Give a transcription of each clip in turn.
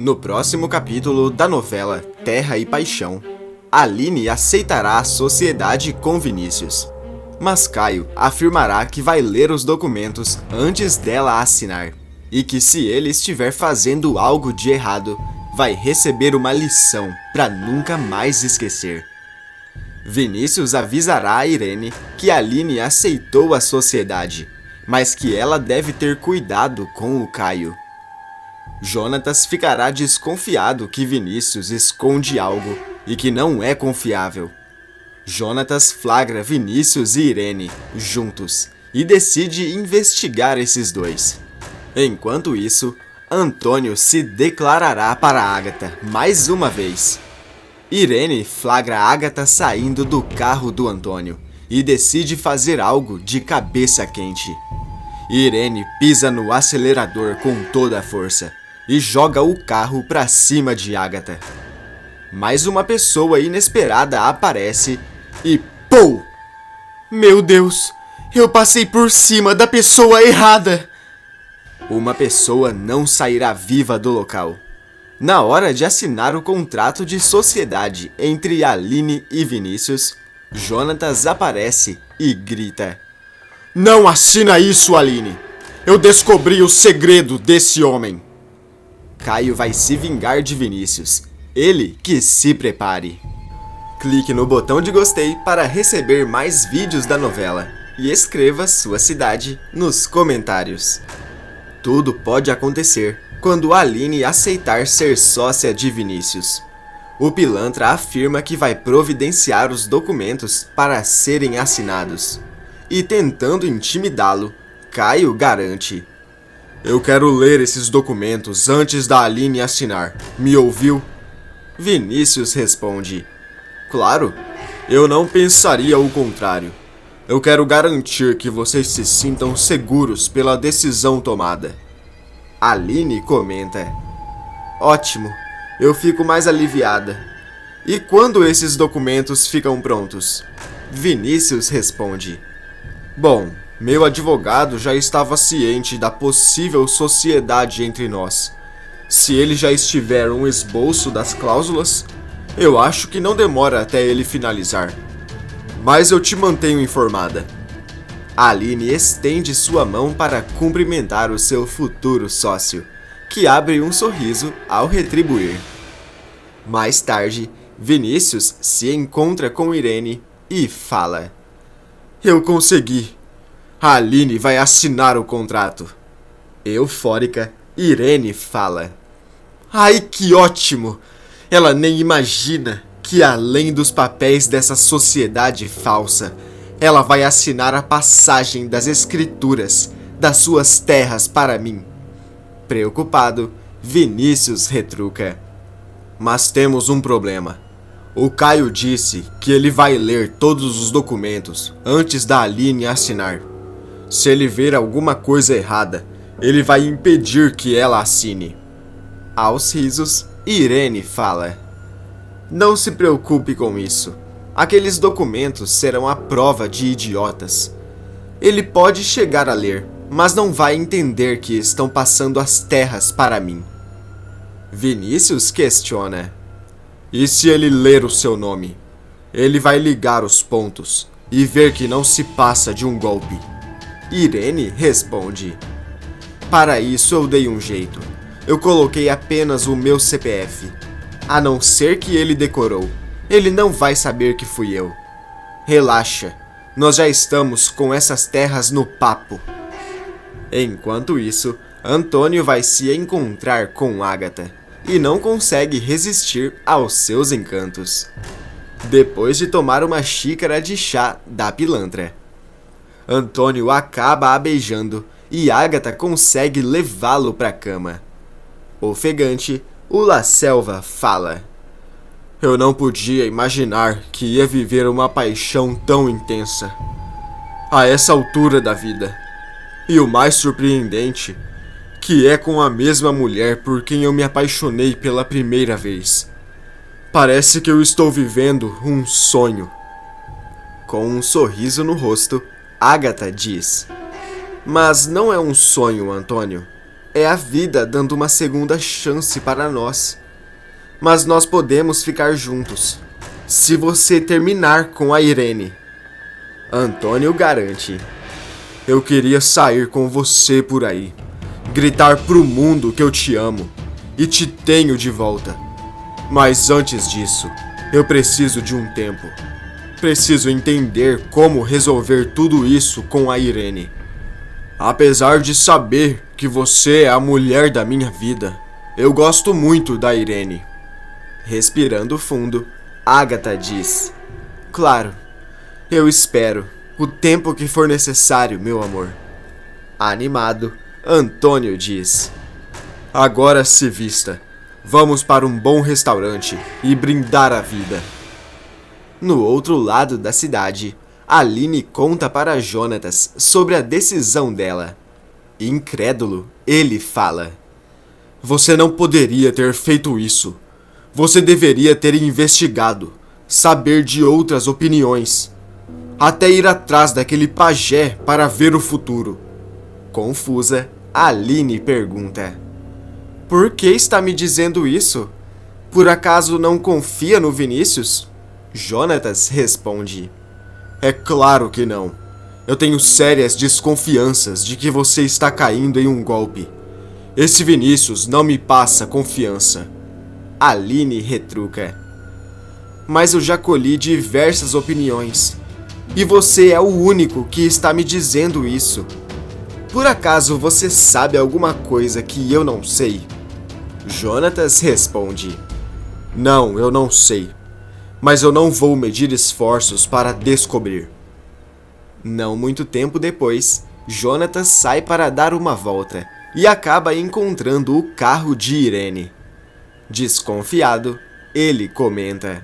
No próximo capítulo da novela Terra e Paixão, Aline aceitará a sociedade com Vinícius, mas Caio afirmará que vai ler os documentos antes dela assinar, e que se ele estiver fazendo algo de errado, vai receber uma lição para nunca mais esquecer. Vinícius avisará a Irene que Aline aceitou a sociedade, mas que ela deve ter cuidado com o Caio. Jonatas ficará desconfiado que Vinícius esconde algo e que não é confiável. Jonatas flagra Vinícius e Irene juntos e decide investigar esses dois. Enquanto isso, Antônio se declarará para Ágata mais uma vez. Irene flagra Ágata saindo do carro do Antônio e decide fazer algo de cabeça quente. Irene pisa no acelerador com toda a força e joga o carro para cima de Ágata. Mais uma pessoa inesperada aparece e POU! Meu Deus, eu passei por cima da pessoa errada! Uma pessoa não sairá viva do local. Na hora de assinar o contrato de sociedade entre Aline e Vinícius, Jonatas aparece e grita: Não assina isso, Aline! Eu descobri o segredo desse homem! Caio vai se vingar de Vinícius. Ele que se prepare. Clique no botão de gostei para receber mais vídeos da novela e escreva sua cidade nos comentários. Tudo pode acontecer quando Aline aceitar ser sócia de Vinícius. O pilantra afirma que vai providenciar os documentos para serem assinados. E tentando intimidá-lo, Caio garante: Eu quero ler esses documentos antes da Aline assinar. Me ouviu? Vinícius responde: Claro, eu não pensaria o contrário. Eu quero garantir que vocês se sintam seguros pela decisão tomada. Aline comenta: Ótimo, eu fico mais aliviada. E quando esses documentos ficam prontos? Vinícius responde: Bom, meu advogado já estava ciente da possível sociedade entre nós. Se ele já estiver um esboço das cláusulas, eu acho que não demora até ele finalizar. Mas eu te mantenho informada. Aline estende sua mão para cumprimentar o seu futuro sócio, que abre um sorriso ao retribuir. Mais tarde, Vinícius se encontra com Irene e fala: Eu consegui. A Aline vai assinar o contrato. Eufórica, Irene fala: Ai, que ótimo! Ela nem imagina que, além dos papéis dessa sociedade falsa, ela vai assinar a passagem das escrituras das suas terras para mim. Preocupado, Vinícius retruca: Mas temos um problema. O Caio disse que ele vai ler todos os documentos antes da Aline assinar. Se ele ver alguma coisa errada, ele vai impedir que ela assine. Aos risos, Irene fala: Não se preocupe com isso. Aqueles documentos serão a prova de idiotas. Ele pode chegar a ler, mas não vai entender que estão passando as terras para mim. Vinícius questiona: E se ele ler o seu nome? Ele vai ligar os pontos e ver que não se passa de um golpe. Irene responde: Para isso eu dei um jeito. Eu coloquei apenas o meu CPF. A não ser que ele decorou, ele não vai saber que fui eu. Relaxa, nós já estamos com essas terras no papo. Enquanto isso, Antônio vai se encontrar com Ágata e não consegue resistir aos seus encantos. Depois de tomar uma xícara de chá da pilantra, Antônio acaba a beijando e Ágata consegue levá-lo para a cama. Ofegante, o La Selva fala: Eu não podia imaginar que ia viver uma paixão tão intensa a essa altura da vida. E o mais surpreendente, que é com a mesma mulher por quem eu me apaixonei pela primeira vez. Parece que eu estou vivendo um sonho. Com um sorriso no rosto, Ágata diz: Mas não é um sonho, Antônio. É a vida dando uma segunda chance para nós. Mas nós podemos ficar juntos, se você terminar com a Irene. Antônio garante. Eu queria sair com você por aí, gritar pro mundo que eu te amo e te tenho de volta. Mas antes disso, eu preciso de um tempo. Preciso entender como resolver tudo isso com a Irene. Apesar de saber que você é a mulher da minha vida, eu gosto muito da Irene. Respirando fundo, Agatha diz: Claro, eu espero o tempo que for necessário, meu amor. Animado, Antônio diz: Agora se vista. Vamos para um bom restaurante e brindar a vida. No outro lado da cidade, Aline conta para Jonatas sobre a decisão dela. Incrédulo, ele fala: Você não poderia ter feito isso. Você deveria ter investigado, saber de outras opiniões, até ir atrás daquele pajé para ver o futuro. Confusa, Aline pergunta: Por que está me dizendo isso? Por acaso não confia no Vinícius? Jonatas responde: É claro que não. Eu tenho sérias desconfianças de que você está caindo em um golpe. Esse Vinícius não me passa confiança. Aline retruca: Mas eu já colhi diversas opiniões, e você é o único que está me dizendo isso. Por acaso você sabe alguma coisa que eu não sei? Jonatas responde: Não, eu não sei. Mas eu não vou medir esforços para descobrir. Não muito tempo depois, Jonatas sai para dar uma volta e acaba encontrando o carro de Irene. Desconfiado, ele comenta: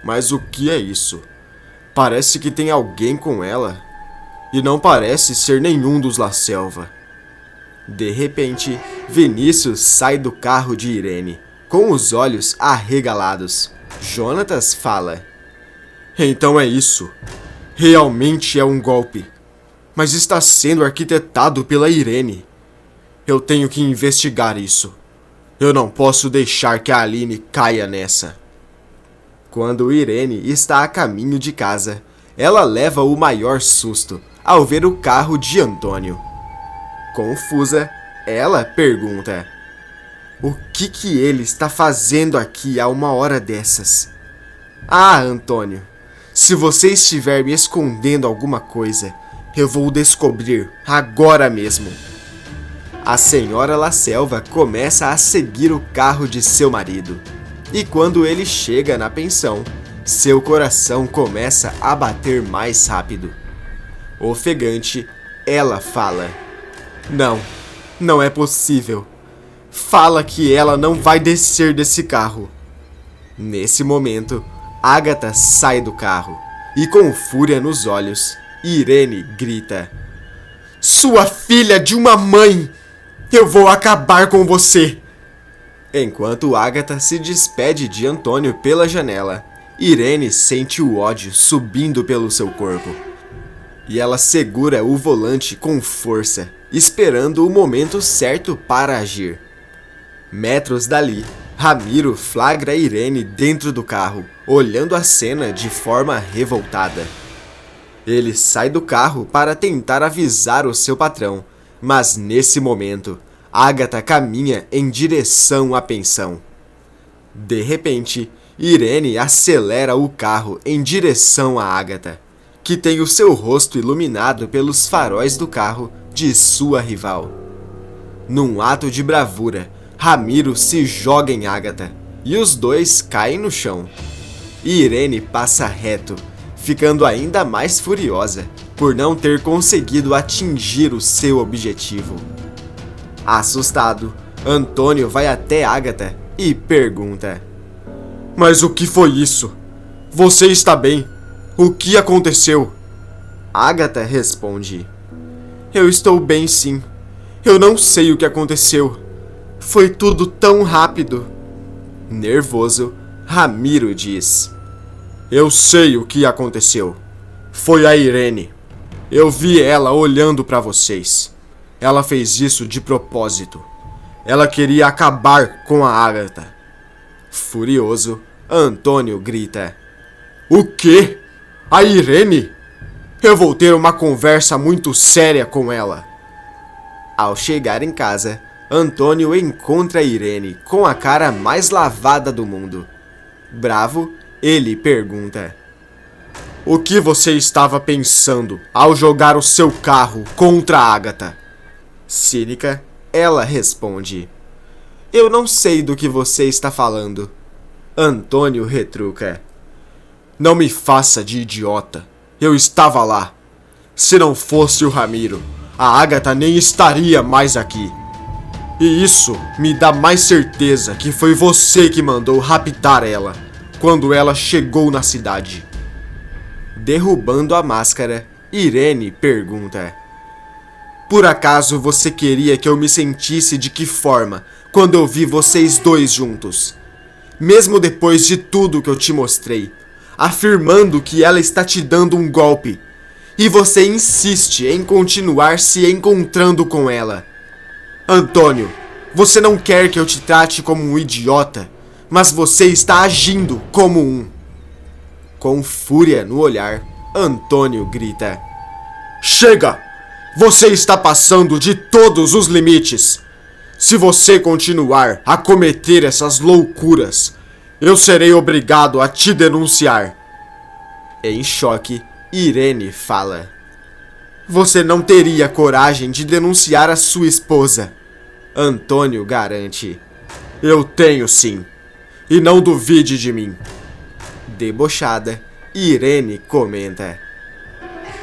Mas o que é isso? Parece que tem alguém com ela. E não parece ser nenhum dos La Selva. De repente, Vinícius sai do carro de Irene, com os olhos arregalados. Jonatas fala: Então é isso. Realmente é um golpe. Mas está sendo arquitetado pela Irene. Eu tenho que investigar isso. Eu não posso deixar que a Aline caia nessa. Quando Irene está a caminho de casa, ela leva o maior susto ao ver o carro de Antônio. Confusa, ela pergunta: O que ele está fazendo aqui a uma hora dessas? Ah, Antônio, se você estiver me escondendo alguma coisa, eu vou descobrir agora mesmo. A senhora La Selva começa a seguir o carro de seu marido. E quando ele chega na pensão, seu coração começa a bater mais rápido. Ofegante, ela fala: Não é possível. Fala que ela não vai descer desse carro. Nesse momento, Agatha sai do carro e, com fúria nos olhos, Irene grita: Sua filha de uma mãe! Eu vou acabar com você! Enquanto Agatha se despede de Antônio pela janela, Irene sente o ódio subindo pelo seu corpo. E ela segura o volante com força, esperando o momento certo para agir. Metros dali, Ramiro flagra Irene dentro do carro, olhando a cena de forma revoltada. Ele sai do carro para tentar avisar o seu patrão, mas nesse momento, Agatha caminha em direção à pensão. De repente, Irene acelera o carro em direção a Agatha, que tem o seu rosto iluminado pelos faróis do carro de sua rival. Num ato de bravura, Ramiro se joga em Agatha e os dois caem no chão. Irene passa reto, ficando ainda mais furiosa por não ter conseguido atingir o seu objetivo. Assustado, Antônio vai até Agatha e pergunta: Mas o que foi isso? Você está bem? O que aconteceu? Agatha responde: Eu estou bem, sim. Eu não sei o que aconteceu. Foi tudo tão rápido. Nervoso, Ramiro diz: Eu sei o que aconteceu. Foi a Irene. Eu vi ela olhando para vocês. Ela fez isso de propósito. Ela queria acabar com a Agatha. Furioso, Antônio grita: O quê? A Irene? Eu vou ter uma conversa muito séria com ela. Ao chegar em casa, Antônio encontra Irene com a cara mais lavada do mundo. Bravo, ele pergunta: O que você estava pensando ao jogar o seu carro contra a Agatha? Cínica, ela responde: Eu não sei do que você está falando. Antônio retruca: Não me faça de idiota. Eu estava lá. Se não fosse o Ramiro, a Agatha nem estaria mais aqui. E isso me dá mais certeza que foi você que mandou raptar ela quando ela chegou na cidade. Derrubando a máscara, Irene pergunta: Por acaso você queria que eu me sentisse de que forma quando eu vi vocês dois juntos? Mesmo depois de tudo que eu te mostrei, afirmando que ela está te dando um golpe, e você insiste em continuar se encontrando com ela. Antônio, você não quer que eu te trate como um idiota, mas você está agindo como um. Com fúria no olhar, Antônio grita: Chega! Você está passando de todos os limites. Se você continuar a cometer essas loucuras, eu serei obrigado a te denunciar. Em choque, Irene fala: Você não teria coragem de denunciar a sua esposa. Antônio garante: Eu tenho sim. E não duvide de mim. Debochada, Irene comenta: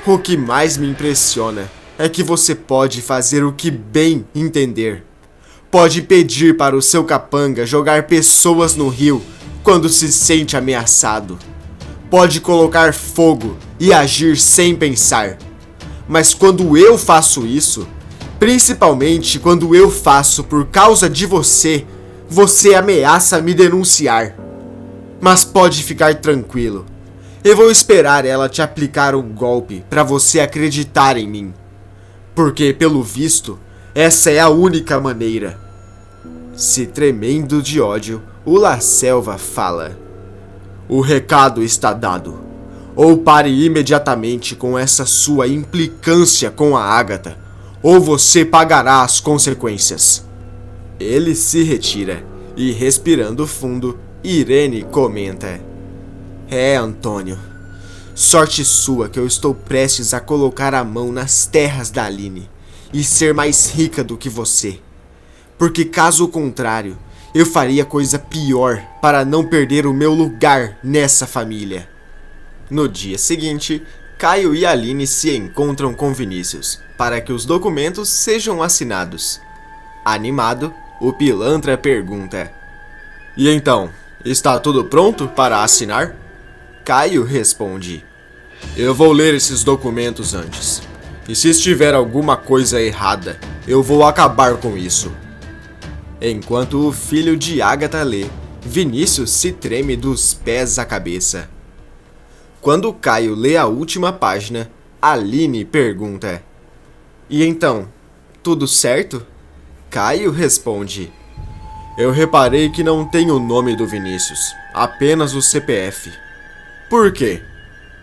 O que mais me impressiona é que você pode fazer o que bem entender. Pode pedir para o seu capanga jogar pessoas no rio quando se sente ameaçado. Pode colocar fogo e agir sem pensar. Mas quando eu faço isso, principalmente quando eu faço por causa de você, você ameaça me denunciar. Mas pode ficar tranquilo. Eu vou esperar ela te aplicar um golpe para você acreditar em mim. Porque, pelo visto, essa é a única maneira. Se tremendo de ódio, o La Selva fala: O recado está dado. Ou pare imediatamente com essa sua implicância com a Agatha, ou você pagará as consequências. Ele se retira e, respirando fundo, Irene comenta: Antônio, sorte sua que eu estou prestes a colocar a mão nas terras da Aline e ser mais rica do que você. Porque caso contrário, eu faria coisa pior para não perder o meu lugar nessa família. No dia seguinte, Caio e Aline se encontram com Vinícius para que os documentos sejam assinados. Animado, o pilantra pergunta: E então, está tudo pronto para assinar? Caio responde: Eu vou ler esses documentos antes. E se estiver alguma coisa errada, eu vou acabar com isso. Enquanto o filho de Agatha lê, Vinícius se treme dos pés à cabeça. Quando Caio lê a última página, Aline pergunta: E então, tudo certo? Caio responde: Eu reparei que não tem o nome do Vinícius, apenas o CPF. Por quê?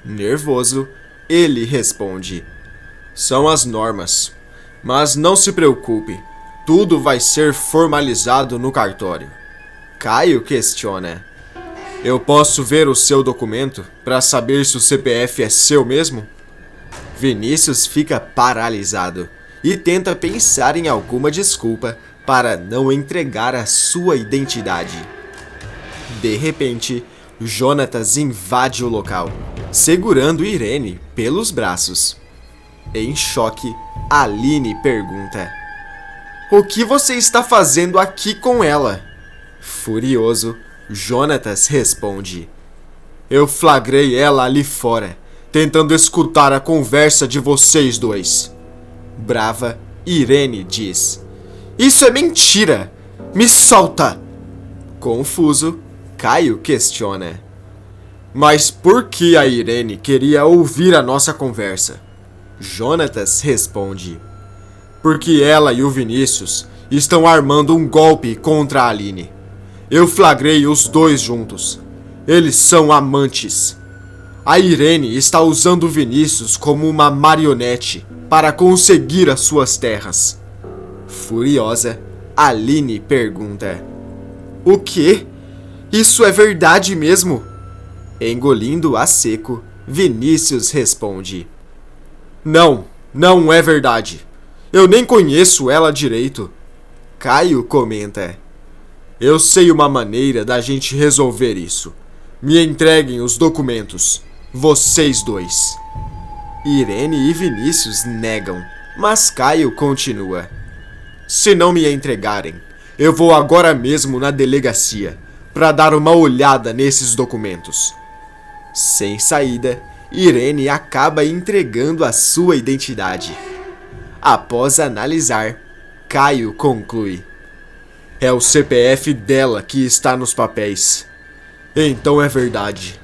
Nervoso, ele responde: São as normas. Mas não se preocupe, tudo vai ser formalizado no cartório. Caio questiona: Eu posso ver o seu documento para saber se o CPF é seu mesmo? Vinícius fica paralisado e tenta pensar em alguma desculpa para não entregar a sua identidade. De repente, Jonatas invade o local, segurando Irene pelos braços. Em choque, Aline pergunta: O que você está fazendo aqui com ela? Furioso, Jonatas responde: Eu flagrei ela ali fora, tentando escutar a conversa de vocês dois. Brava, Irene diz: Isso é mentira! Me solta! Confuso, Caio questiona: Mas por que a Irene queria ouvir a nossa conversa? Jonatas responde: porque ela e o Vinícius estão armando um golpe contra a Aline. Eu flagrei os dois juntos. Eles são amantes. A Irene está usando o Vinícius como uma marionete para conseguir as suas terras. Furiosa, Aline pergunta: o quê? Isso é verdade mesmo? Engolindo a seco, Vinícius responde: não, não é verdade. Eu nem conheço ela direito. Caio comenta: eu sei uma maneira da gente resolver isso. Me entreguem os documentos. Vocês dois. Irene e Vinícius negam, mas Caio continua: se não me entregarem, eu vou agora mesmo na delegacia para dar uma olhada nesses documentos. Sem saída, Irene acaba entregando a sua identidade. Após analisar, Caio conclui: é o CPF dela que está nos papéis. Então é verdade.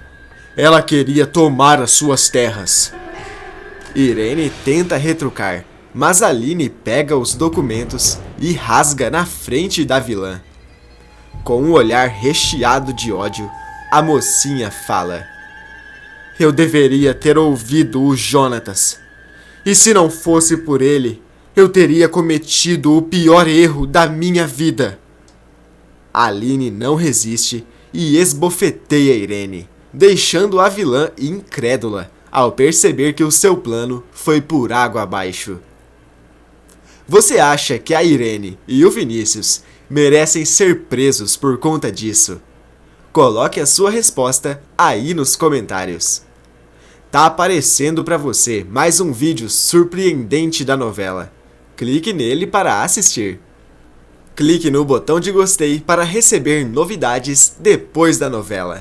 Ela queria tomar as suas terras. Irene tenta retrucar, mas Aline pega os documentos e rasga na frente da vilã. Com um olhar recheado de ódio, a mocinha fala: eu deveria ter ouvido o Jonatas. E se não fosse por ele, eu teria cometido o pior erro da minha vida. Aline não resiste e esbofeteia Irene, deixando a vilã incrédula ao perceber que o seu plano foi por água abaixo. Você acha que a Irene e o Vinícius merecem ser presos por conta disso? Coloque a sua resposta aí nos comentários. Tá aparecendo para você mais um vídeo surpreendente da novela. Clique nele para assistir. Clique no botão de gostei para receber novidades depois da novela.